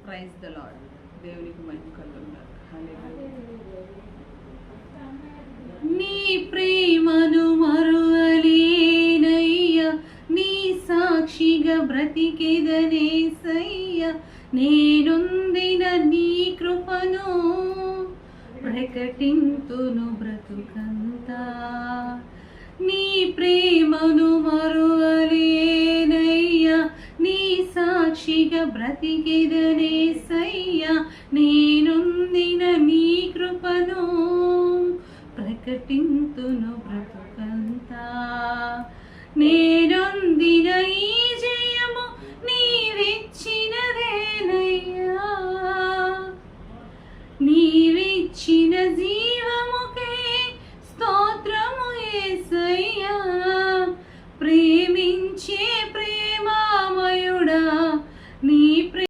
Praise the lord. దేవునికి మహిమ కలుగును. హల్లెలూయా. నీ ప్రేమను మరువలేనయ్యా, నీ సాక్షిగా బ్రతికెదనేసయ్యా, నేనొందిన నీ కృపను ప్రకటింతును బ్రతుకంతా. నీ ప్రేమను మరువలేనయ్యా, నీ సాక్షిగా బ్రతికెదనేసయ్యా, నేనొందిన నీ కృపను ప్రకటింతును బ్రతుకంతా. నేనొందిన ఈ